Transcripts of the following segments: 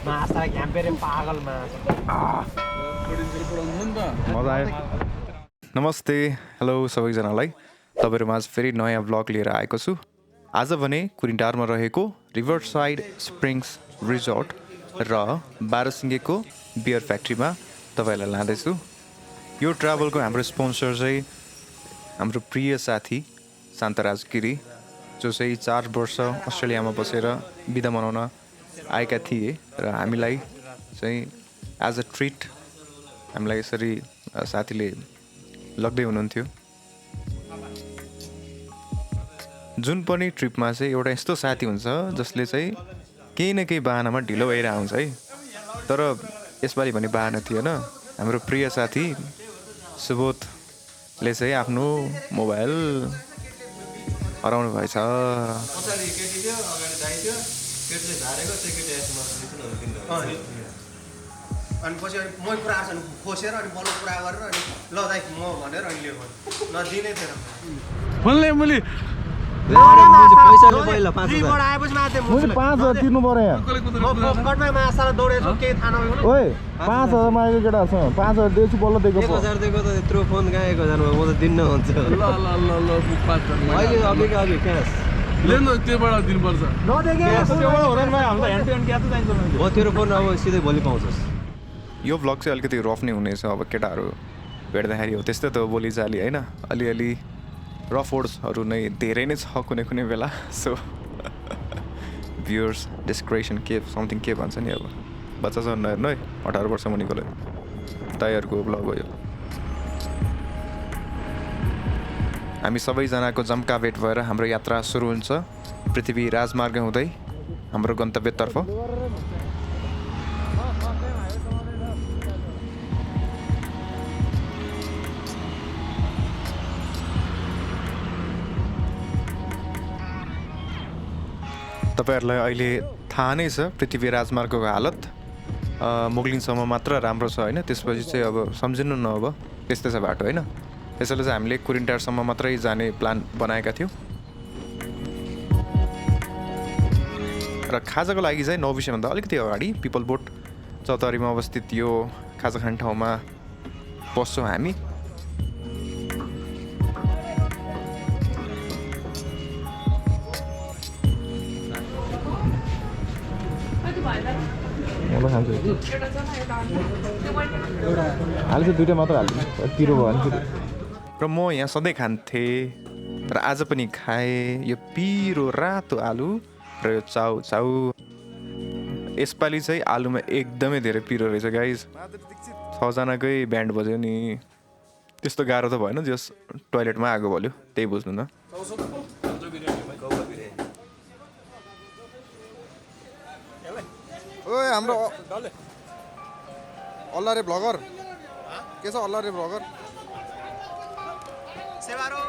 माछा घ्याम्पेरे पागल माछा मजा आयो नमस्ते हेलो सबैजनालाई तपाईहरुमाझ फेरि नयाँ ब्लग लिएर आएको छु आज भने कुरिन्टारमा रहेको रिभरसाइड स्प्रिङ्स रिजोर्ट र बारासिङ्गेको बियर फ्याक्ट्रीमा तपाईहरुलाई लाँदैछु यो ट्राभलको हाम्रो स्पोन्सर चाहिँ हाम्रो प्रिय साथी शान्तराज गिरी जो चाहिँ 4 वर्ष अस्ट्रेलियामा बसेर बिदा मनाउन आएका थिए र हामीलाई चाहिँ एज अ ट्रिट हामीलाई यसरी साथीले लग्दै हुनुहुन्थ्यो जुन पनि ट्रिपमा चाहिँ एउटा यस्तो साथी हुन्छ जसले चाहिँ केही न केही बहानामा ढिलो भइरहेको हुन्छ है तर यसपालि भने बहाना थिएन हाम्रो प्रिय साथी सुबोधले चाहिँ आफ्नो मोबाइल हराउनु भएछ अनि पछि मै कुरा आछन् खोसेर अनि बल्ल कुरा गरेर अनि ल दाइ म भनेर अनि लियो नदिनै थिएन मैले पैसाले पहिला 5000 आएपछि माथे मैले 5000 तिर्नु पर्यो यहाँ म फोकटमा माछालाई दौडेछु केही थाहा नभएको ओए 5000 मागेको केटाहरुसँग 5000 दिएछु बल्ल दिएको 1000 दिएको त यत्रो फोन कहाँ 1000 मा म त दिन्न हुन्छ ल ल ल ल 5000 अहिले अघि क्यास लेन त्योबाट दिनु पर्छ नदेगे त्योबाट हुँदैन भाइ हाम्रो ह्यान्ड टु ह्यान्ड क्यास चाहिन्छ हो तेरो फोन अब सिधै भोलि पाउँछस् यो ब्लग चाहिँ अलिकति रफ नै हुनेछ अब केटाहरू भेट्दाखेरि हो त्यस्तै त बोलीचाली हैन अलिअलि रफ वर्ड्सहरू नै धेरै नै छ कुनै कुनै बेला सो भ्युअर्स डिस्क्रिप्सन के समथिङ के भन्छ नि अब बच्चासम्म नहेर्नु है 18 वर्ष मुनिकोलाई दाइहरूको ब्लग हो यो हामी सबैजनाको जम्का भेट भएर हाम्रो यात्रा सुरु हुन्छ पृथ्वी राजमार्ग हुँदै हाम्रो गन्तव्यतर्फ तपाईहरुलाई अहिले थाहा नै छ पृथ्वी राजमार्गको हालत मुगलिङसम्म मात्र राम्रो छ हैन त्यसपछि चाहिँ अब सम्झिनु न अब त्यस्तै छ बाटो हैन त्यसैले चाहिँ हामीले कुरिन्टारसम्म मात्रै जाने प्लान बनाएका थियौं र खाजाको लागि चाहिँ नौबिसे भन्दा अलिकति अगाडि पिपल बोट चौतारीमा अवस्थित यो खाजा खाने ठाउँमा बस्छौं हामी हाल्छ दुईटा मात्र हाल्छ पिरो भयो भने र म यहाँ सधैँ खान्थेँ तर आज पनि खाएँ यो पिरो रातो आलु र यो चाउ चाउ यसपालि चाहिँ आलुमा एकदमै धेरै पिरो रहेछ गाइज 6 जनाकै ब्यान्ड बज्यो नि त्यस्तो गाह्रो त भएन जस टोयलेटमा आगो बल्यो त्यही बुझ्नु न ओए हाम्रो अल्लारे भ्लगर के छ अल्लारे भ्लगर सेवारो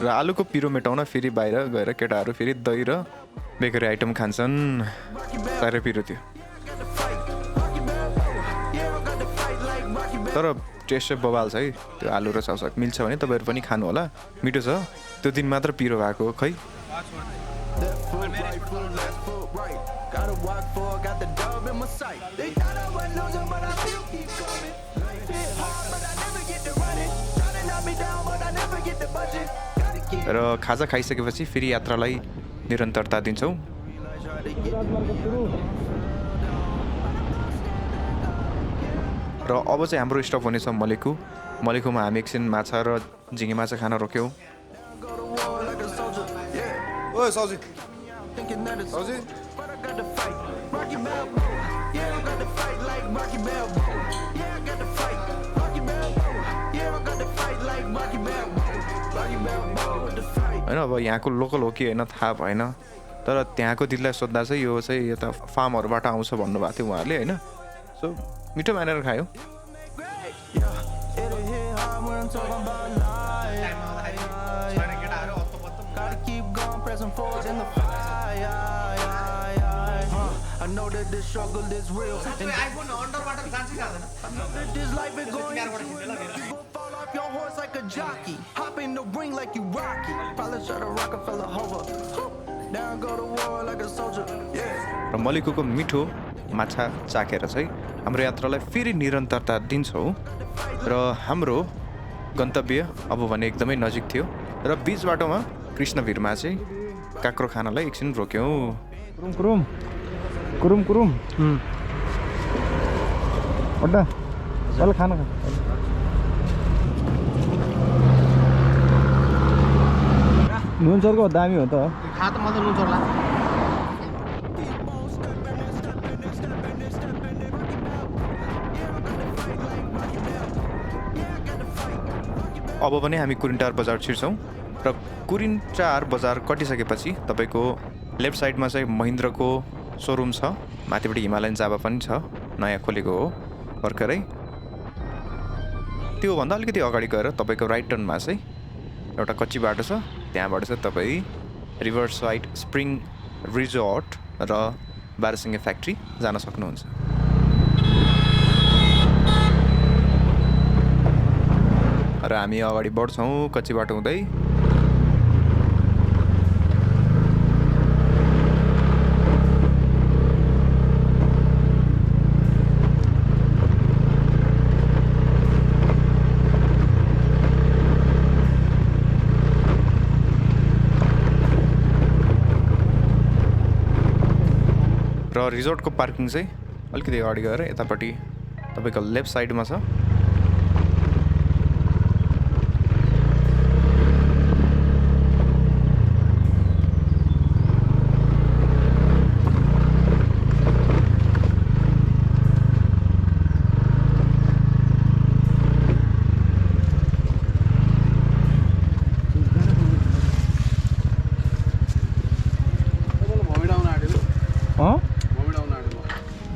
र आलुको पिरो मेटाउन फेरि बाहिर गएर केटाहरू फेरि दही र बेकरी आइटम खान्छन् साह्रै पिरो थियो तर टेस्ट चाहिँ बबाल छ है त्यो आलु र सागसाग मिल्छ भने तपाईहरु पनि खानु होला मिठो छ त्यो दिन मात्र पिरो भएको खै र खाजा खाइसकेपछि फेरि यात्रालाई निरन्तरता दिन्छौं र अब चाहिँ हाम्रो स्टप हुनेछ मलेखुमा हामी एकछिन माछा र झिँगे माछा खान रोक्यौं ओए साउजी साउजी हैन अब यहाँको लोकल हो कि हैन थाहा भएन तर त्यहाँको दिदीलाई सोध्दा चाहिँ यो चाहिँ यता फार्महरुबाट आउँछ भन्नुभएको थियो उहाँहरूले हैन सो मिठो मानेर खायो know that this struggle is real. iPhone underwater जान्छ कि जाँदैन? This life is going. You gon' fall off your horse like a jockey. Hop in the ring like you Rocky. Probably shot a Rockefeller hover. Down go to war like a soldier. Yeah. र मलेखुको मिठो माछा चाखेर चाहिँ हाम्रो यात्रालाई फेरि निरन्तरता दिन्छौँ र हाम्रो गन्तव्य अब भने एकदमै नजिक थियो र बीच बाटोमा कृष्णवीरमा चाहिँ काँक्रो खानालाई एकछिन रोक्यौँ कुरुम कुरुम कुरुम कुरुम अड्डा ल खाना खा नुन चर्को दामी हो त खा त म त नुन चोर्ला अब भने हामी कुरिन्टार बजार छिर्छौँ र कुरिन्टार बजार कटिसकेपछि तपाईँको लेफ्ट साइडमा चाहिँ महिन्द्रको सोरुम छ माथिपट्टि हिमालयन जाबा पनि छ नयाँ खोलेको हो भर्खरै त्योभन्दा अलिकति अगाडि गएर तपाईँको राइट टर्नमा चाहिँ एउटा कच्ची बाटो छ त्यहाँबाट चाहिँ तपाईँ रिभरसाइड स्प्रिङ रिजोर्ट र बारासिङ्गे फ्याक्ट्री जान सक्नुहुन्छ र हामी अगाडि बढ्छौँ कच्ची बाटो हुँदै र रिजोर्टको पार्किङ चाहिँ अलिकति अगाडि गएर यतापट्टि तपाईँको लेफ्ट साइडमा छ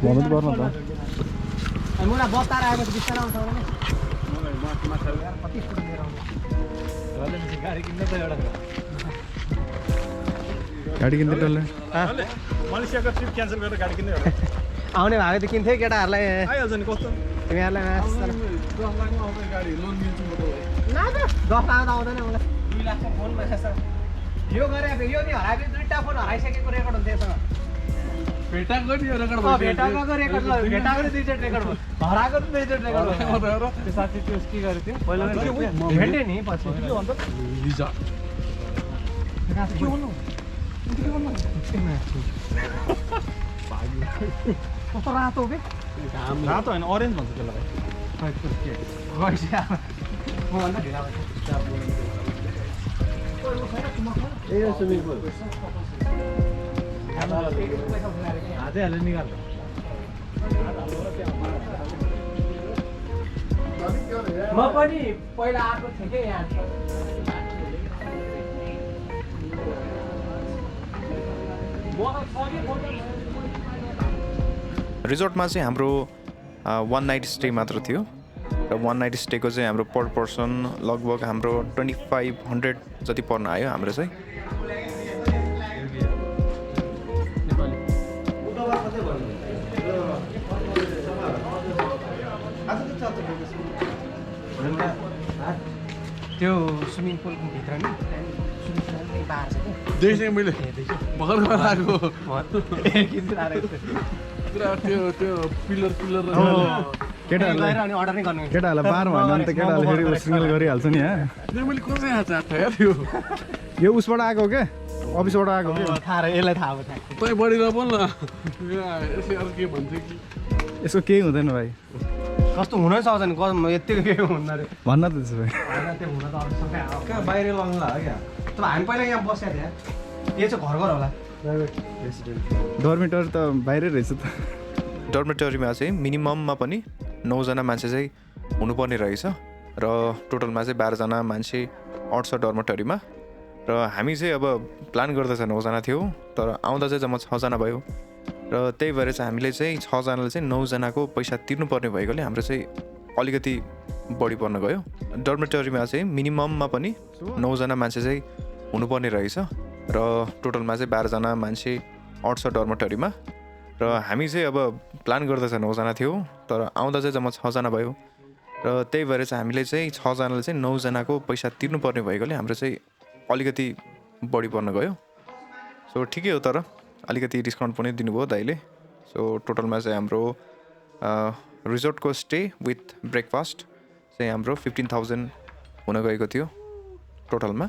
भमिट गर्न त मुला बस्तार आएपछि बिस्तारै आउँछ होला नि गाडी किन्दै डल्ले मलेसियाको ट्रिप क्यान्सल गरेर गाडी किन्दै होला आउने भएको त किन्थ्यो केटाहरूलाई आइहाल्छ नि कस्तो तिमीहरूलाई गाडी लोन दिन्छु म न 10 लाख त आउँदैन मलाई 2 लाखको फोन भएछ यो गरे यो नि हराएको दुईटा फोन हराइसकेको रेकर्ड हुन्छ यसमा भेटाको नि रेकर्ड भेटाको रेकर्ड भेटाको दुईचोटि रेकर्ड भयो हराएको दुईचोटि रेकर्ड भयो त्यो साथी त्यो के गर्यो त्यो पहिला भेटे नि पछि के भन्छ लिजा के भन्नु कस्तो रातो हो रातो होइन अरेन्ज भन्छ त्यसलाई मभन्दा ढिला म पनि पहिला आएको थिएँ कि यहाँ रिजोर्टमा चाहिँ हाम्रो 1 नाइट स्टे मात्र थियो र 1 नाइट स्टेको चाहिँ हाम्रो पर पर्सन लगभग हाम्रो 2500 जति पर्न आयो हाम्रो चाहिँ त्यो स्विमिङ पुलको भित्र नि देखेँ मैले भर्खर आएको त्यो पिलर केटाहरूलाई बार भन्दा त केटाहरूले फेरि सिङ्गल गरिहाल्छ नि यहाँ मैले कसै चाहन्छ यार यो यो उसबाट आएको हो क्या अफिसबाट आएको के थाहा यसलाई थाहा भयो तै बढी नबोल न यसले अरू के भन्छ कि यसको केही हुँदैन भाइ कस्तो हुनै सक्छ नि यत्तिको केही हुँदैन रे भन्न त त्यसो भए त्यो हुन त अरू सबै कहाँ बाहिर लङ्ला हो क्या तर हामी पहिला यहाँ बसेको थियौँ यो चाहिँ घर होला डर्मिटर त बाहिरै रहेछ त डर्मेटरीमा चाहिँ मिनिमममा पनि 9 जना मान्छे चाहिँ हुनुपर्ने रहेछ र टोटलमा चाहिँ 12 जना मान्छे अट्छ डर्मेटरीमा र हामी चाहिँ अब प्लान गर्दा चाहिँ 9 जना थियौँ तर आउँदा चाहिँ जम्मा 6 जना भयो र त्यही भएर चाहिँ हामीले चाहिँ 6 जनाले चाहिँ 9 जनाको पैसा तिर्नुपर्ने भएकोले हाम्रो चाहिँ अलिकति बढी पर्न गयो डर्मेटरीमा चाहिँ मिनिमममा पनि 9 जना मान्छे चाहिँ हुनुपर्ने रहेछ र टोटलमा चाहिँ 12 जना मान्छे अट्छ डर्मेटरीमा र हामी चाहिँ अब प्लान गर्दा चाहिँ 9 जना थियौँ तर आउँदा चाहिँ जम्मा 6 जना भयो र त्यही भएर चाहिँ हामीले चाहिँ 6 जनाले चाहिँ 9 जनाको पैसा तिर्नुपर्ने भएकोले हाम्रो चाहिँ अलिकति बढी पर्न गयो सो ठिकै हो तर अलिकति डिस्काउन्ट पनि दिनुभयो दाइले सो टोटलमा चाहिँ हाम्रो रिजोर्टको स्टे विथ ब्रेकफास्ट चाहिँ हाम्रो 15,000 हुन गएको थियो टोटलमा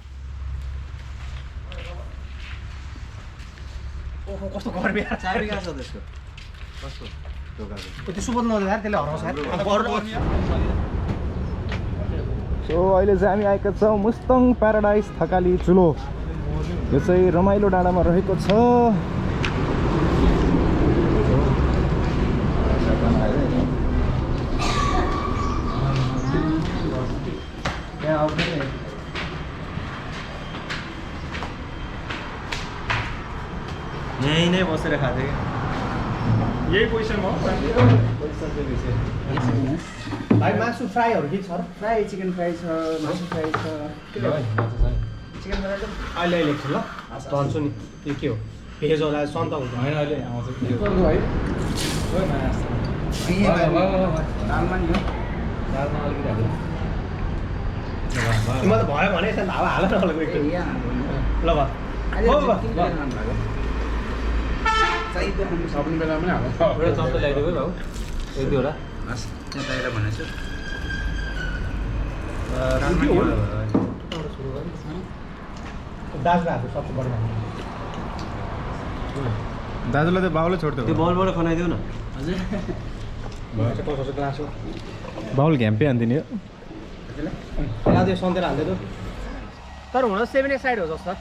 ओहो कस्तो गर्मी यार चाबी कहाँ छ त्यसको कस्तो ढोकाको त्यो सुबोध नदिँदा यार त्यसले हराउँछ यार सो अहिले चाहिँ हामी आएका छौँ मुस्ताङ प्याराडाइस थकाली चुलो यो चाहिँ रमाइलो डाँडामा रहेको छ यहीँ नै बसेर खाँदै यही पैसामा भाइ मासु फ्राईहरू के छ र फ्राई चिकन फ्राई छ मासु फ्राई छ चिकन फ्राई त अहिले लेख्छु ल भन्छु नि यो के हो भेज होला सन्त हुन्छ होइन अहिले आउँछ दालमा नि हो दालमा अलिकति हाल्यो म त भयो भने यता हावा हाल न ल ल सक्ने बेला पनि हाल्छ एउटा चम्चा ल्याइदियो भाउ एक दुईवटा हस् त्यहाँ बाहिर भनेको दाजुभाइहरू सबसे बढी दाजुलाई त बाउले छोड्थ्यो त्यो बलबाट खनाइदेऊ न हजुर कसो ग्लास हो बाउले घ्याम्पे हान्दिने हो त्यो सन्तेर हाल्दैन तर हुन 7 साइड हो जस्तो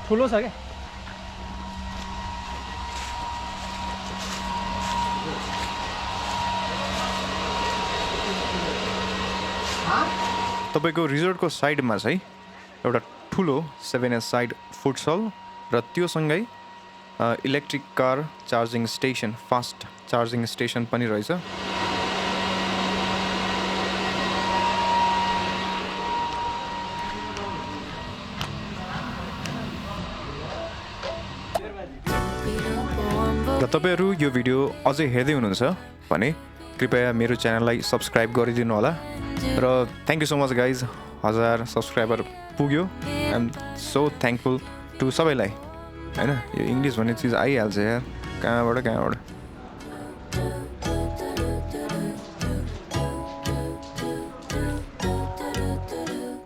ठुलो छ क्या तपाईँको रिजोर्टको साइडमा चाहिँ एउटा ठुलो 7S साइड फुटसल र त्योसँगै electric car charging station fast charging station पनि रहेछ र तपाईँहरू यो भिडियो अझै हेर्दै हुनुहुन्छ भने कृपया मेरो च्यानललाई सब्सक्राइब गरिदिनु होला र thank you so much guys 1000 subscriber पुग्यो I am so thankful to सबैलाई होइन यो इङ्ग्लिस भन्ने चिज आइहाल्छ यार कहाँबाट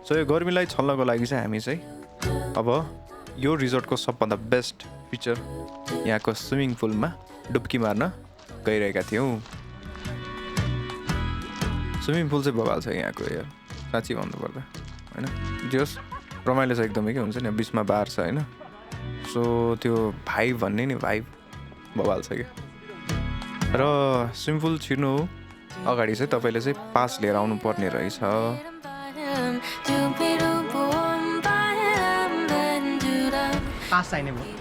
सो यो गर्मीलाई छल्नको लागि चाहिँ हामी चाहिँ अब यो रिजोर्टको सबभन्दा बेस्ट फिचर यहाँको स्विमिङ पुलमा डुब्की मार्न गइरहेका थियौँ स्विमिङ पुल चाहिँ बबाल छ यहाँको यार साँच्ची भन्नुपर्दा होइन जस रमाइलो छ एकदमै के हुन्छ नि बिचमा बार छ होइन सो त्यो भाइब भन्ने नि भाइब बबाल छ क्या र स्विमिङ पुल छिर्नु अगाडि चाहिँ तपाईँले चाहिँ पास लिएर आउनु पर्ने रहेछ पास चाहिने भयो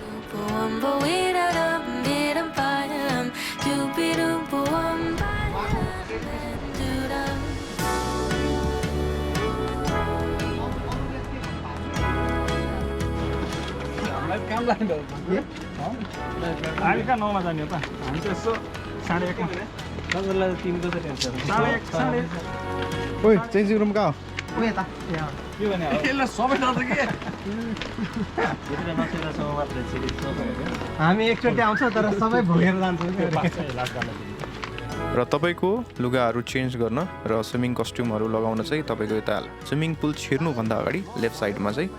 काम लाग्यो हामी कहाँ 9मा जाने हो त हामी चाहिँ यसो 1:30मा तपाईँलाई तिनको चाहिँ टेन्सन ओइ चेन्जिङ रुम कहाँ हो ऊ यता यहाँ के भने यसलाई सबै डाल्छ के भित्र नसेरासम्म मात्रै छिरी हामी एकचोटि आउँछ तर सबै भोगेर जान्छौँ र तपाईँको लुगाहरू चेन्ज गर्न र स्विमिङ कस्ट्युमहरू लगाउन चाहिँ तपाईँको यता स्विमिङ पुल छिर्नुभन्दा अगाडि लेफ्ट साइडमा चाहिँ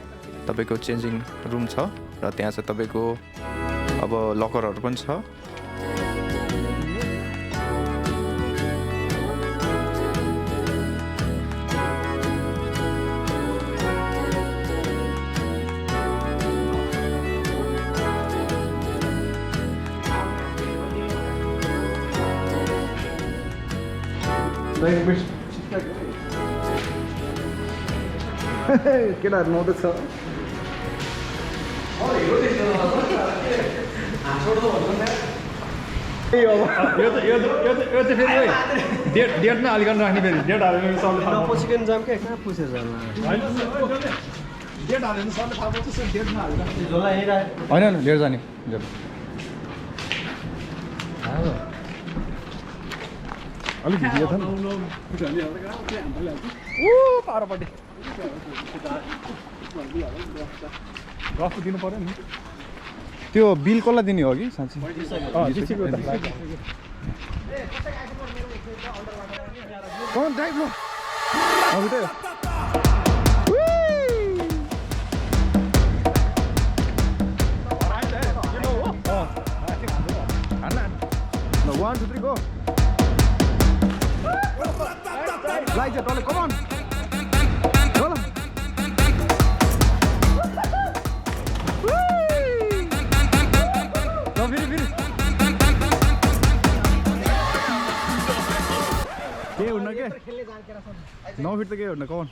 तपाईँको चेन्जिङ रुम छ र त्यहाँ चाहिँ तपाईँको अब लकरहरू पनि छ केटाहरू नुहाउँदैछ यो चाहिँ फेरि डेटमा हालिकन राख्ने फेरि डेट हालेर सबले नपसिकन जाम क्या कहाँ पुसेर जाम डेट हालेर सबले थाहा पाउँछ डेटमा हालेर झोला हेर होइन लिएर जाने अलिक भिडियो छ नि पारपट्टि रफ दिनु पर्यो नि त्यो बिल कसलाई दिने हो कि साँच्ची कौन drive low One, two, three, go. Right, Dolly, come on. Go. Go, Viri. के उड्न के 9 फिट त के उड्न कौन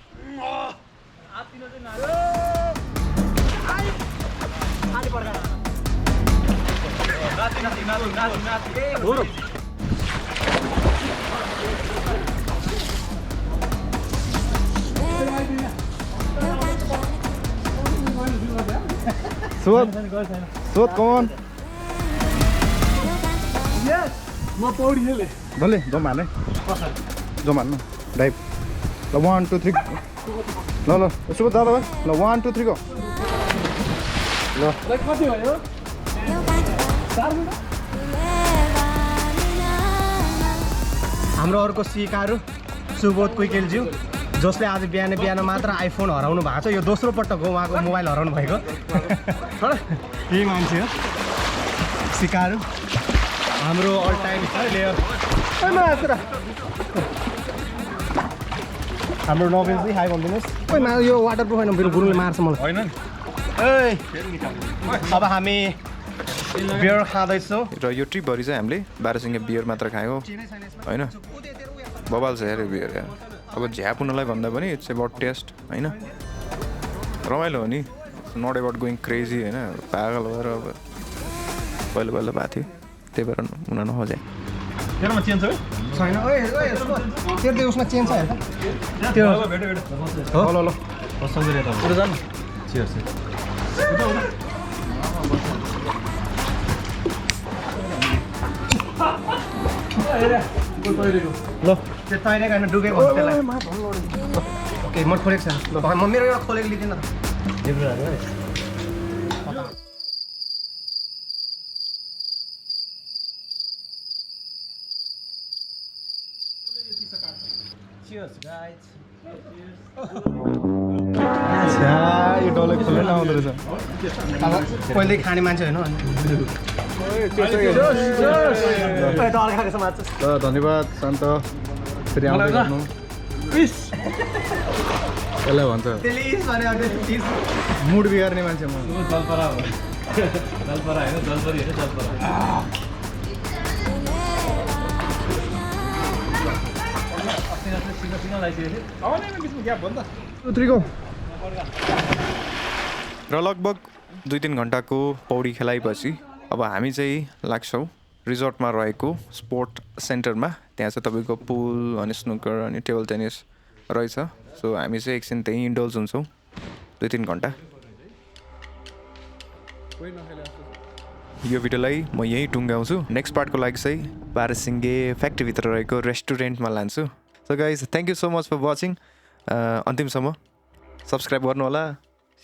सोध कौन म पौडी खेले भले जाउँ हाने जाउँ हान्नु ड्राइभ ल 1 2 3 ल यसो दादा भाइ ल 1 2 3 गो ल कति भयो हाम्रो अर्को सिकारु सुबोध कुइकेलज्यू जसले आज बिहान मात्र आइफोन हराउनु भएको छ यो दोस्रो पटक हो उहाँको मोबाइल हराउनु भएको यही मान्छे हो सिकारु हाम्रो अल टाइम प्लेयर हाम्रो नोबेल्स हाई भनिदिनुहोस् खोइ यो वाटर प्रुफ होइन मेरो गुरुले मार्छ मलाई होइन अब हामी बियर खाँदैछौँ र यो ट्रिपभरि चाहिँ हामीले बारासिङ्गे बियर मात्र खायो होइन बबाल छ यार बियर यार अब झ्याप हुनलाई भन्दा पनि इट्स अबाउट टेस्ट होइन रमाइलो हो नि नट अबाउट गोइङ क्रेजी होइन पागल भएर अब पहिलो भएको थियो त्यही भएर हुन नखोजे तेरोमा चेन्ज छ छैन तेरो उसमा चेन्ज छ हेर त्यो ल सँगै त जानु चियर्स ल त्यो तैरेको होइन डुबेको त्यसलाई ओके म खोलेको छैन ल म मेरो एउटा खोलेको लिँदैन यो डल्लै खोलेर आउँदो रहेछ पहिले खाने मान्छे होइन ल धन्यवाद शान्त फेरि आउँदै गर्नु यसलाई भन्छ मुड बिगार्ने मान्छे म र लगभग 2-3 घन्टाको पौडी खेलाएपछि अब हामी चाहिँ लाग्छौँ रिजोर्टमा रहेको स्पोर्ट सेन्टरमा त्यहाँ चाहिँ तपाईँको पुल अनि स्नुकर अनि टेबल टेनिस रहेछ सो हामी चाहिँ एकछिन त्यहीँ इन्डोल्स हुन्छौँ 2-3 घन्टा यो भिडियोलाई म यहीँ टुङ्गाउँछु नेक्स्ट पार्टको लागि चाहिँ बारासिङ्गे फ्याक्ट्रीभित्र रहेको रेस्टुरेन्टमा लान्छु so guys thank you so much for watching अन्तिमसम्म सब्सक्राइब गर्नु होला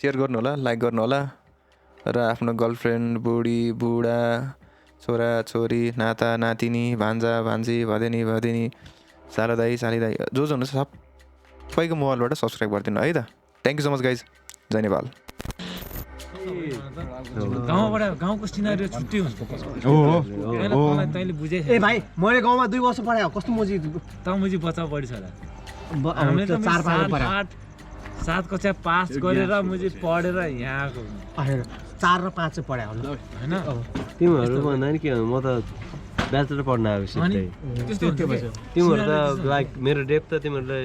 सेयर गर्नु होला लाइक गर्नु होला र आफ्नो गर्लफ्रेन्ड बुढी बुढा छोरा छोरी नाता नातिनी भान्जा भान्जी भदेनी साला दाई साली दाई जो हुनुहुन्छ सबैको मोबाइलबाट सब्सक्राइब गरिदिनु है त thank you so much guys जय नेपाल गाउँको सिनारियो छुट्टै हुन्छ तैँले बुझे ए भाइ मैले गाउँमा 2 वर्ष पढायो कस्तो मुजी त मुजी बच्चा पढी छ हामीले त 7 कक्षा पास गरेर मुजी पढेर यहाँ आएको 4 र 5 चाहिँ पढायो होला हैन तिमीहरू भन्दा नि के हो म त ब्याचलर पढ्न आएको छु त्यस्तो तिमीहरू त लाइक मेरो डेप त तिमीहरूले